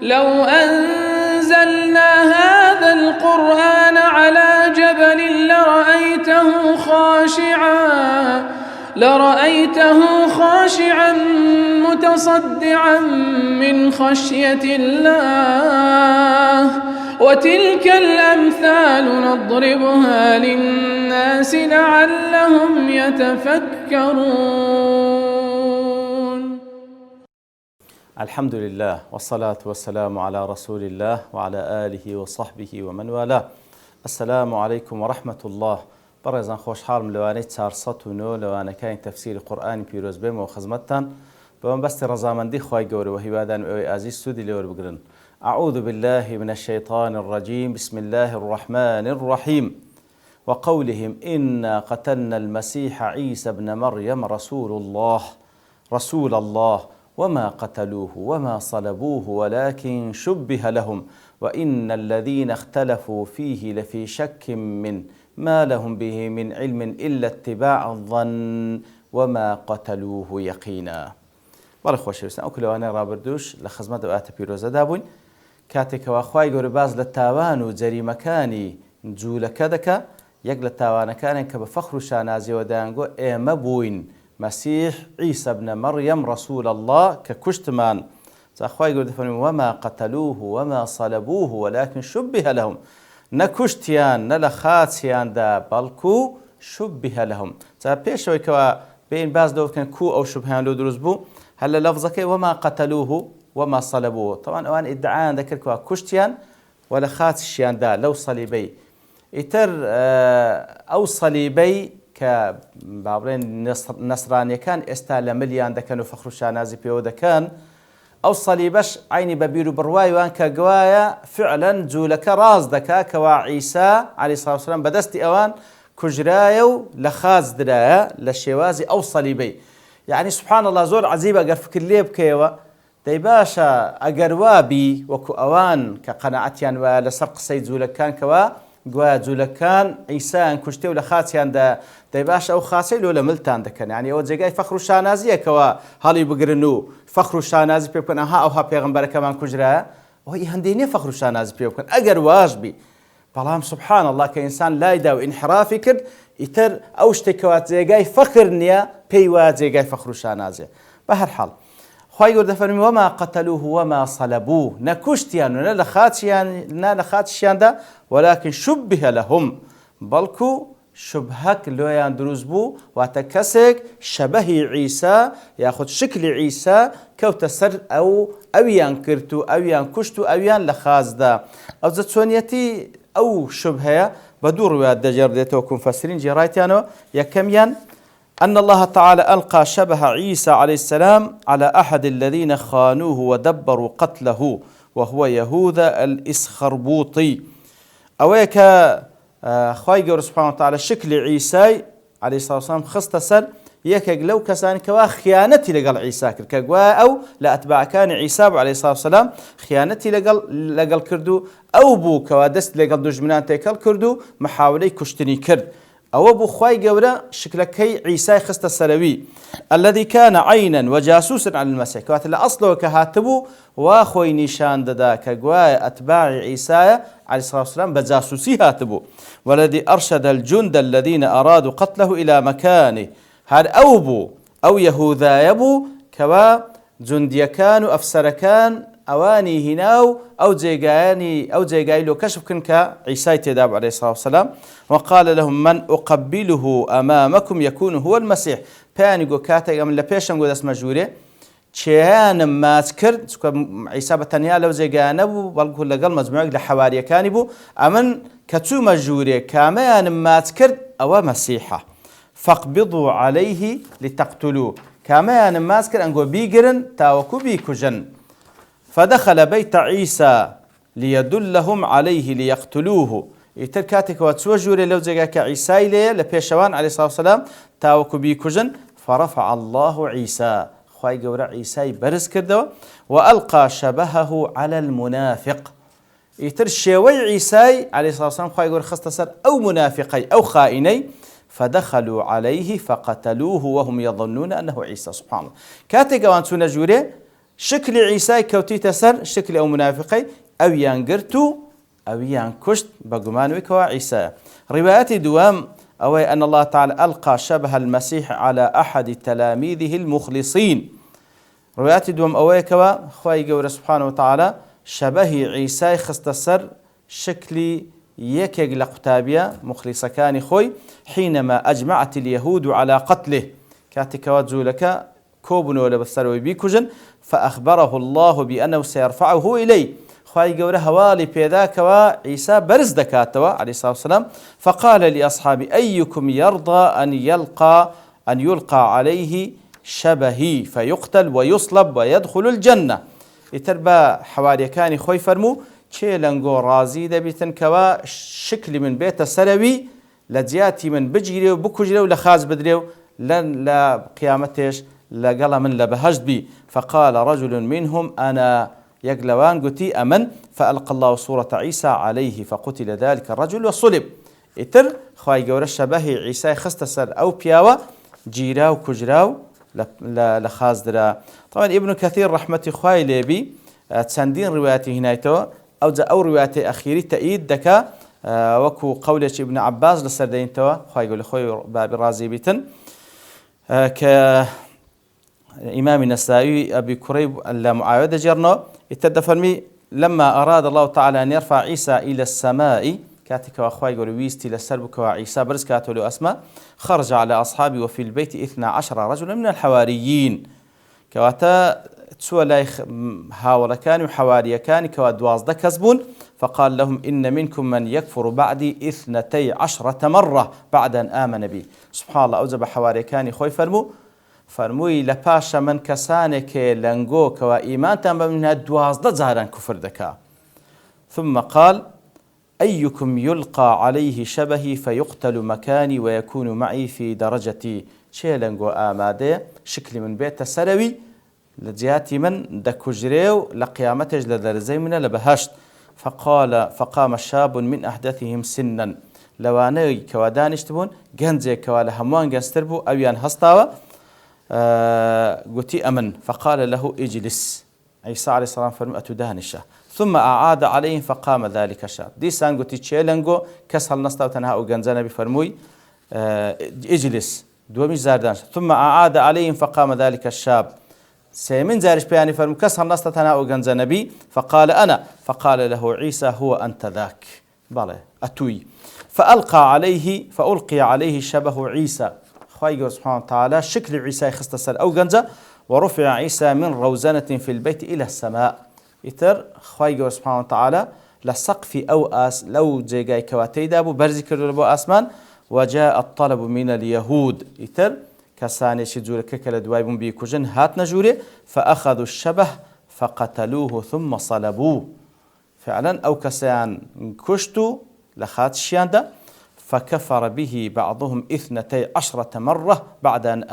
لو أنزلنا هذا القرآن على جبل لرأيته خاشعا متصدعا من خشية الله وتلك الأمثال نضربها للناس لعلهم يتفكرون. الحمد لله والصلاة والسلام على رسول الله وعلى آله وصحبه ومن والاه. السلام عليكم ورحمة الله. بەڕێزان خۆشحاڵم لەوانەی 409 لەوانەکانی تەفسیری قورئانی پیرۆز بێمەوە خزمەتتان بەمەبەستی ڕەزامەندی خوای گەورە و هیوادان ئەوەی ئازیز سوودی لێوە بگرن. أعوذ بالله من الشيطان الرجيم بسم الله الرحمن الرحيم وقولهم إنا قتلنا المسيح عيسى ابن مريم رسول الله وما قتلوه وما صلبوه ولكن شبه لهم وإن الذين اختلفوا فيه لفي شك من ما لهم به من علم إلا اتباع الظن وما قتلوه يقينا. بەڵێ خۆشەویستان، ئەو کلەوانەی ڕابردووش لە خزمەت ئەواتە پیرۆزەدا بووین کاتێکەوە خوای گەورە باز لە تاوان و جەریمەکانی جوولەکە دەکا. یەک لە تاوانەکانێک کە بە فەخر و شانازیەوە دەیانگۆ ئێمە بووین مەسیح عیسى ابن مريم رسول الله کە کوشتمان. خوای گەورە دەفەرمێ وما قتلوه وما صلبوه ولكن شبه لهم، نەکوشتیان نە لە خاچیاندا بەڵکو شبه لهم. پێشەوەی کەوە بێن باز لەوە بکەن کو ئەو شوبهیان لەو دروست بوو، هەر لە لەفزەکەی وما قتلوه وما صلبوه طبعا ئەوان ئیدعایان دەکرد کەوا کوشتیان و لە خاچیشیاندا لەو سەلیبەی. ئیتر ئەو سەلیبەی کە با بڵێن نەسرانیەکان ئێستا لە ملیان دەکەن و فەخر و شانازی پێوە دەکەن، ئەو سەلیبەش عینی بە بیر و بڕوایوان کە گوایە فعلا جوولەکە ڕاز دەکا کەوا عیسا عەلەیهی سڵاو وسەلام بەدەستی ئەوان کوژرایە و لە خاچ درایە لە شێوازی ئەو سەلیبەی. یعنی سبحان الله زۆر عەجیبە ئەگەر فکر لێ بکەیەوە، دەی باشە ئەگەر وابی وەکو ئەوان کە قەنەعەتیان وایە لەسەر قسەی جوولەکان کەوا گوایە جوولەکان عیسایان کوشتێ و لە خاچیاندا، دەی باشە ئەو خاچەی لۆ لە ملتان دەکەن. یعنی ئەوە جێگای فەخر و شانازیەکەوە هەڵی بگرن و فەخر و شانازی پێ بکەن ئەها ئەوها پێغەمبەرەکەمان کوژرایە، ئەوەی هەندێک نییە فەخر و شانازی پێ بکەن ئەگەر واش بی. بەڵام سبحان الله کە ئینسان لایدا و ئینحرافی کرد، ئیتر ئەو شتێکەوە جێگای فەخر نییە پێی وایە جێگای فەخر و شانازیە. بە هەر حاڵ خوای گەورە دەفەرمێ وما قتلوه وما صلبوه، نەکوشتیان و نە لە خاچیاندا ولكن شبه لهم، بەڵکو شبهەک لۆیان دروست بوو، واتە کەسێک شەبەهی عیسا یاخود شکلی عیسا کەوتە سەر ئەویان کرد و ئەویان کوشت و ئەویان لە خازدا. ئەو چۆنیەتی ئەو شبهەیە بە دوو ڕوایەت دەجێڕدێتەوە کە مفەسرین جێڕایەتیانەوە. یەکەمیان أن الله تعالى ألقى شبه عيسى عليه السلام على أحد الذين خانوه ودبروا قتله وهو يهوذا الإسخربوطي. أويك خواي گەورە سبحانه وتعالى شكل عيسى عليه الصلاة والسلام خستە سەر یەکێک لەو کەسانی کەوا خیانەتی لەگەڵ عیسا کرد، کە گوایە ئەو لە ئەتباعەکانی عیسا بوو عليه الصلاة والسلام خیانەتی لەگەڵ کرد و ئەو بوو کەوا دەست لەگەڵ دوژمنان تێکەڵ کرد و محاولەی کوشتنی کرد. ئەوە بوو خوای گەورە شکلەکەی عیسای خستە سەرەوی. الذي كان عينا وجاسوسا على المسيح، کەواتە لە ئەسڵەوە کە هاتبوو وا خۆی نیشان دەدا کە گوایە ئەتباعی عیسایە عليه الصلاة والسلام بجاسوسي هاتبو. والذي أرشد الجند الذين أرادوا قتله إلى مكانه، هر أوبو أو يهوذا يبو كوا جنديا كانوا أفسر كان أواني هناو أو جيغاني لو كشف كنك عيسى تداب عليه الصلاة والسلام، وقال لهم من أقبله أمامكم يكون هو المسيح. بانيقو كاتا من لبيشم قد اسم جوري چیان ماچ کرد عیسی بەتەنیا لەو جێگایە نەبوو، بەڵکو لەگەڵ مەجموعەیەک لە حەواریەکانی بوو. ئەمن کە چوومە ژوورێ کامەیانم ماچ کرد ئەوە مەسیحە. فاقبضوا عليه لتقتلوه، کامەیانم ماچ کرد ئەنگۆ بیگرن تاوەکو بیکوژن. فدخل بيت عيسى ليدلهم عليه ليقتلوه. ئیتر کاتێکەوە چووە ژوورێ لەو جێگا کە عیسای لێیە لە پێشەوان عليه الصلاة والسلام تاوەکو بیکوژن. فرفع الله عيسى، خوای گەورە عیسای بەرز کردەوە وألقى شبهه على المنافق. ئیتر شێوەی عیسای عليه الصلاة والسلام خوای گەورە خستە سەر ئەو منافقەی ئەو خائینەی. فدخلوا عليه فقتلوه وهم يظنون أنه عيسى. سبحان الله. كاتێک ئەوان چوونە ژوورێ شكل عيسى كوتي تسر شكل أو منافقي أو ينقرتو أو ينكشت بقمان وكوا عيسى. روايات دوام أو أن الله تعالى ألقى شبه المسيح على أحد تلاميذه المخلصين. روايات دوام أو كوا خواي جور سبحانه وتعالى شبه عيسى خستسر شكل يكيق لقتابيا مخلص كان خوي حينما أجمعت اليهود على قتله كاتك وزولك كوبن ولا بسروي بيكوجن فأخبره الله بأنه سيرفعه إليه. خواهي قوله هوالي بيذاك وعيسى برز دكاتوا عليه الصلاة والسلام فقال لأصحابي أيكم يرضى أن يلقى عليه شبهي فيقتل ويصلب ويدخل الجنة. يتربى حوالي كان خوي فرمو چێلەنگۆ ڕازی دەبیتن کەوا شکلی من بێتە سەرەوی لە جیاتی من بگیرێ و بکوژرێ و لە خاز بدرێ و لە قیامەتێش لەگەڵە من لە بەهەشت بی. فقال رجل منهم أنا يقلوان قتي أمن فألقى الله صورة عيسى عليه فقتل ذلك الرجل وصلب. إتر خواهي قورة شبه عيسى خست سر أو بياوة جيراو كجراو لخاز درا. طبعا ابن كثير رحمة خواهي ليبي تسندين رواياته هنايتو أو رواياته أخيري تأييد دكا وكو قولة ابن عباس لسردين توا خواهي قول خوي باب الرازي بيتن كإمام النسائي أبي كريب المعاودة جرنو اتدفرمي لما أراد الله تعالى أن يرفع عيسى إلى السماء كاتك وأخوي قولوا ويستي للسربك وعيسى برز كاتوا له أسماء خرج على أصحابي وفي البيت 12 رجلا من الحواريين كواتا تسوى لايخ هاولا كان وحواري كان كوادواز كسبون فقال لهم إن منكم من يكفر بعدي 12 مرة بعد أن آمن بي. سبحان الله أوزب حواري كان خوي فرموي لباشا من كسانك لنقو كوا إيمان تنبا منها دوازده زهران كفر دكا. ثم قال أيكم يلقى عليه شبهي فيقتل مكاني ويكون معي في درجتي. شي لنقو آماده شكل من بيت سروي لجياتي من دكوجريو لقيامتج لدرزي من لبهشت. فقام شاب من أحدثهم سنا لواني كوادانش تبون جنزي كوالا هموان جنستربو أويان هستاوة قتي أمن فقال له اجلس. عيسى عليه السلام فرمى أتدانشه ثم أعاد عليهم فقام ذلك الشاب. دي سان قتي تشيلنجو كسهل نستاو تنها وجنزنا بفرموي اجلس دومي زاردانش ثم أعاد عليهم فقام ذلك الشاب سيمن زارش بياني فرمو كسهل نستاو تنها وجنزنا بي فقال أنا فقال له عيسى هو أنت ذاك بله أتوي فألقي عليه شبه عيسى. خواهي سبحانه وتعالى شكل عيسى خستسر أو جنزة ورفع عيسى من روزنة في البيت إلى السماء. يتر خواهي سبحانه وتعالى لسقف أو لو جيجاي كواتي دابو برزي كردو أسمان وجاء الطلب من اليهود. يتر كساني شجور ككل دوايبون بيكوجن هات نجوري فأخذوا الشبه فقتلوه ثم صلبوه. فعلا أو كسان كشتو لخات الشياندا فكفر به بعضهم 12 مرة بعد أن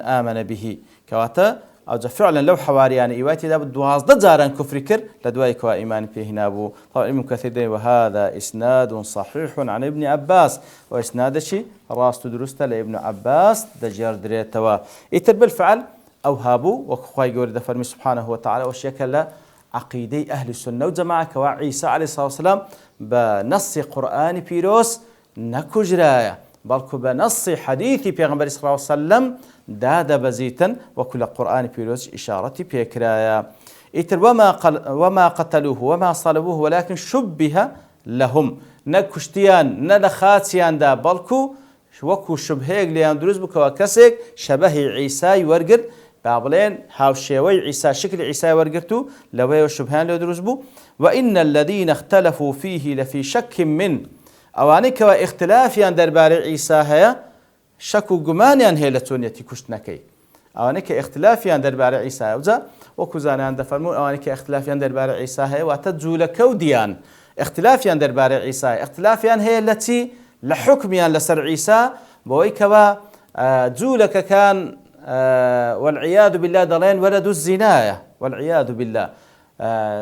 آمن به كواتا أو فعلا لو حواريان إيواتي داب دوازده زاران كفر كر لدوايك وإيمان فيه نابو. طبعا ابن كثير وهذا إسناد صحيح عن ابن عباس وإسناد شي راس تدرست لابن عباس دجار دريتوا. إتر بالفعل أو هابو وخواي قول دفرمي سبحانه وتعالى وشيكلا عقيدي أهل السنة والجماعة كوا عيسى عليه الصلاة والسلام بنص قرآن بيروس نكجرايا بلكو بنص حديث بيغمبر صلى الله عليه وسلم دادا بزيتا وكل قرآن بيروس إشارة بيكرايا. إتر وما قتلوه وما صلبوه ولكن شبه لهم نكشتيان ندخاتيان دا بلكو وكو شبهيك ليان دروز بكوا كسيك شبه عيسى ورقر بابلين هاو شيوي عيسى شكل عيسى ورقرتو لوي وشبهان لو دروز بو. وإن الذين اختلفوا فيه لفي شك من أوانيك واختلافيان دربار عيسى هيا شكو قمانيان هيلتونيتي كشتنكي أوانيك اختلافيان دربار عيسى وزا وكوزانيان دفرمون أوانيك اختلافيان دربار عيسى هيا وتجول كوديان اختلافيان دربار عيسى اختلافيان هي التي لحكميان لسر عيسى بويكوا جولك كان والعياذ بالله دلين ولد الزناية والعياذ بالله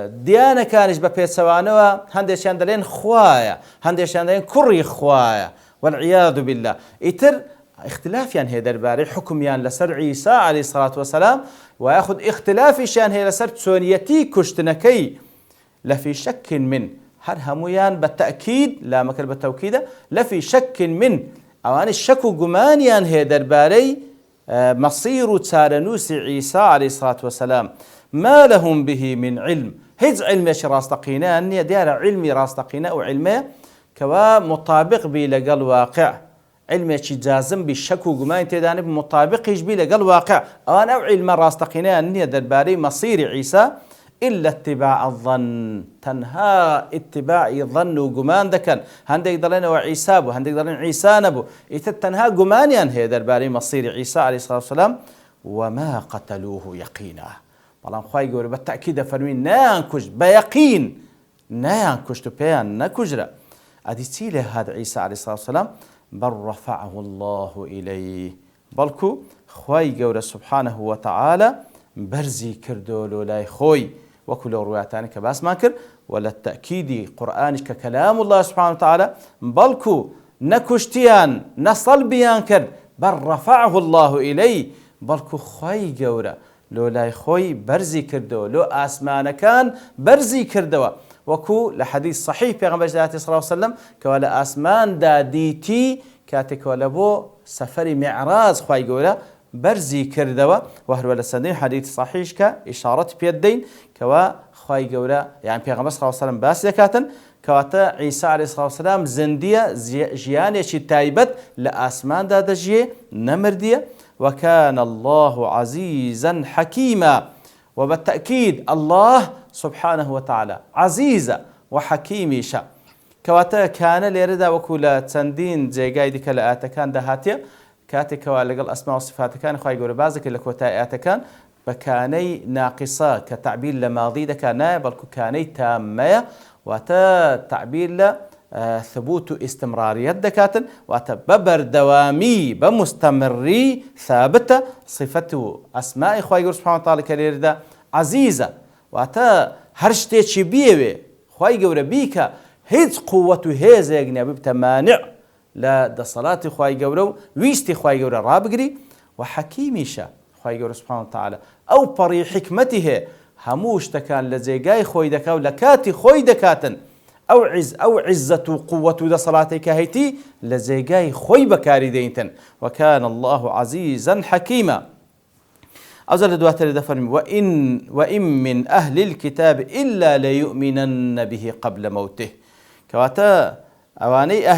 ديانة كانش ببيت سوانوا هندشان دلين خوايا هندشان دلين كري خوايا والعياذ بالله. إتر اختلافيان هي درباري حكميان لسر عيسى عليه الصلاة والسلام وياخذ اختلافي شان هي لسر تسونيتي كشتنكي لفي شك من هر هميان بالتأكيد لا مكر بالتوكيد لفي شك من أوان الشك جمانيان هي درباري مصير تسارنوس عيسى عليه الصلاة والسلام ما لهم به من علم هز علم راستقينا أني ديار علمي راستقينا وعلمي كوا مطابق بي لقل واقع علمي جازم بالشك وجمان تدانب مطابق يجبي لقل واقع أنا علم راستقينا أني درباري مصير عيسى إلا اتباع الظن تنها اتباع الظن وجمان دكان هندك ضلنا وعيسى بو هندك ضلنا عيسى نبو تنها جمانيا هي درباري مصير عيسى عليه الصلاة والسلام وما قتلوه يقينا بلان خواهي قولي بالتأكيد فرمين نانكش بيقين نانكش تبين نكجرة أدي هذا عيسى عليه الصلاة والسلام بل رفعه الله إليه بلكو خواهي قولي سبحانه وتعالى برزي كردولو لاي خوي وكل رواياتاني كباس ما كر ولا التأكيد قرآنش ككلام الله سبحانه وتعالى بلكو نكشتيان نصل بيان كرد بل رفعه الله إليه بلكو خوي قورا لو لاي خوي برزي كردو لو آسمان كان برزي كردو وكو لحديث صحيح پیغمبر صلى الله عليه وسلم كوالا آسمان دا ديتي كاتك ولا بو سفر معراج خوي قورا برزي كردوا وهو لسندين حديث صحيح كإشارة بيدين كوا خواي قولا يعني پیغمبر صلى الله عليه وسلم باس يكاتن كواتا عيسى عليه الصلاة والسلام زندية جياني شي تايبت لآسمان دادا جيه نمردية وكان الله عزيزا حكيما وبالتأكيد الله سبحانه وتعالى عزيزة وحكيمي شا كواتا كان ليردا وكولا تسندين زي قايدي كلا كان دهاتيا كاتك ولقل أسماء وصفات كان خواهي قول بازك اللي كوتايات كان بكاني ناقصة كتعبير لماضي كان بل كاني تامة وتا تعبير ثبوت استمرارية دكاتن وتببر دوامي بمستمري ثابتة صفته أسماء خواهي قول سبحانه وتعالى كاليردا عزيزة وتا هرشتي شبيوي خواهي قول بيك هيز قوة هيز يقني ببتا مانع لا دا صلاة خواهي قولو ويستي خواهي قولو رابقري وحكيمي شا خواهي قولو سبحانه وتعالى أو بري حكمته هموش تكان لزيقاي خوي دكا ولكاتي خوي دكاتن أو عزة وقوة دا صلاتك هيتي لزيقاي خوي بكاري دينتن وكان الله عزيزا حكيما أوزل دواتر دفرم وإن من أهل الكتاب إلا ليؤمنن به قبل موته كواتا أواني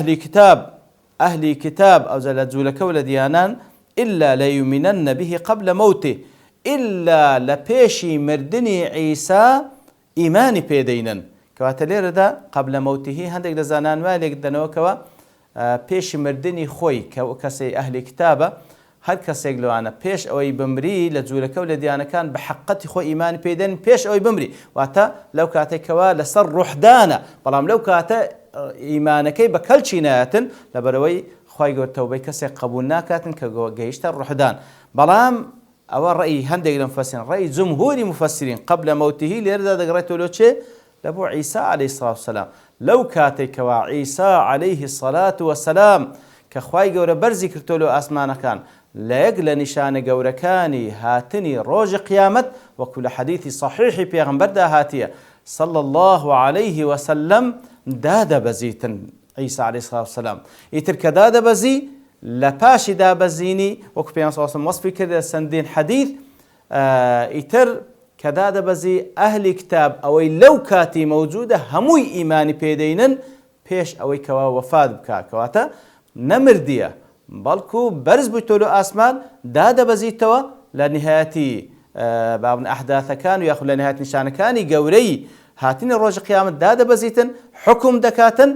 أهل كتاب أو زلزولك ولديانان إلا ليؤمنن به قبل موته إلا لبيشي مردني عيسى إيماني بيدينن كواتا ليردا قبل موته هندك لزانان مالك دنوكوا بيشي مردني خوي كسي أهل كتابة هر کەسێک لەوانە پێش ئەوەی بمری لە جوولەکە و لە دیانەکان بە حەقەتی خۆی ئیمانی پێدەن پێش ئەوەی بمری واتە لەو کاتێکەوە لەسەر ڕوحدانە بەڵام لەو کاتە ئیمانەکەی بە کەلچی نایەتن لەبەرەوەی خی گەورە تەوبەی کەسێک قبول ناکاتن کە گەیشتە ڕوحدان بەڵام ئەوە ڕێی هەندێک لە مفەسرین ڕێی جمهوری مفەسرین قبل مەوتیهی لێرەدا دەگڕێتەوە لۆ چێ لە بۆ عیسا عەلەیهی السەلام وەسەلام لەو کاتێکەوە عیسا عەلەیهی السەلات وەسەلام کە خی گەورە بەرزی کردۆ لەو ئاسمانەکان لەیەک لە نیشانە گەورەکانی هاتنی ڕۆژی قیامەت وەکو لە حەدیثی صحیحی پێغەمبەردا هاتیە صلى الله عليه وسلم دادەبەزیتن عیسا عەلەیهی السەلام وەسەلام ئیتر کە دادەبەزی لە پاشی دابەزینی وەکو پێغەمبەر صلی الله علیه وسلم وەسفی کردە چەندین حەدیث ئیتر کە دادەبەزی ئەهلی کتاب ئەوەی لەو کاتی مەوجودە هەمووی ئیمانی پێدەینن پێش ئەوەی کەوا وەفات بکات کەواتە نەمردیە بەڵکو بەرز بوویتەوە لە ئاسمان دادەبەزیتەوە لە نهایەتی بابن ئەحداثەکان و یاخود لە نهایەت نیشانەکانی گەورەی هاتنی ڕۆژی قیامەت دادەبەزیتن حکم دەکاتن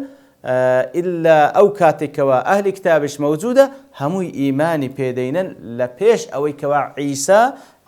ئیلا ئەو کاتێکەوە ئەهلی کتابش مەوجودە هەمووی ئیمانی پێدەینن لە پێش ئەوەی کەوا عیسا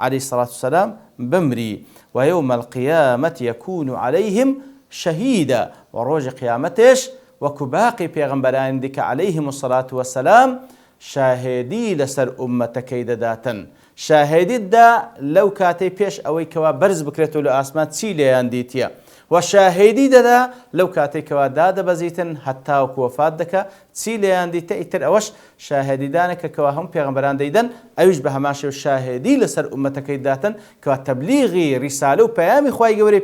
عەلەیهی السەلات وەسەلام بمری ويوم القيامة يكون عليهم شهيدا وروج قيامتش وكباقي پیغمبران ديك عليهم الصلاة والسلام شاهدي لسر أمتك داتن شاهدي دا لو كاتي پیش اوي كوا برز بكريتو لآسمان تسيلي انديتيا وشاهدي ددا لو كاتيك وداد بزيتن حتى وكوفادك تسيليان دي تأتر أوش شاهدي دانك كواهم بيغمبران ديدن أيش بها ماشي الشاهدي لسر أمتك داتن كتبليغي رسالة وبيامي خواي جوري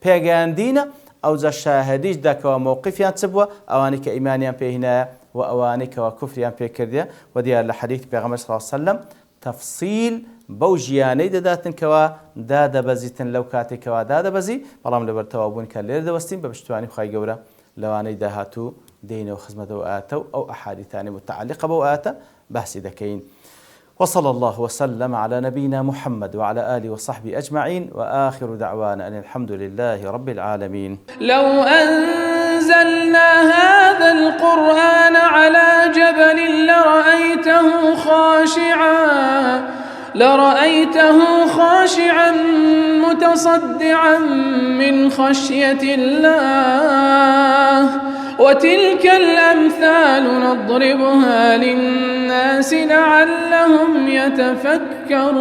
بيغاندينا أو ذا شاهديش داك وموقفيان تسبوا أوانك إيمانيان بيهنا وأوانك وكفريان بيكرديا وديا الحديث بيغمبر صلى الله عليه وسلم تفصيل بوجياني داداتن كوا دادا بزيتن لو كاتي كوا دادا بزي بلام لبرتوابون كان لير دوستين ببشتواني خواي جورا لواني داهاتو دين وخزمة وآتو أو أحاديث ثانية متعلقة بوآتا بحث دكين. وصلى الله وسلم على نبينا محمد وعلى آله وصحبه أجمعين وآخر دعوانا أن الحمد لله رب العالمين. لو أنزلنا هذا القرآن على جبل لرأيته خاشعا متصدعا من خشية الله وتلك الأمثال نضربها للناس لعلهم يتفكرون.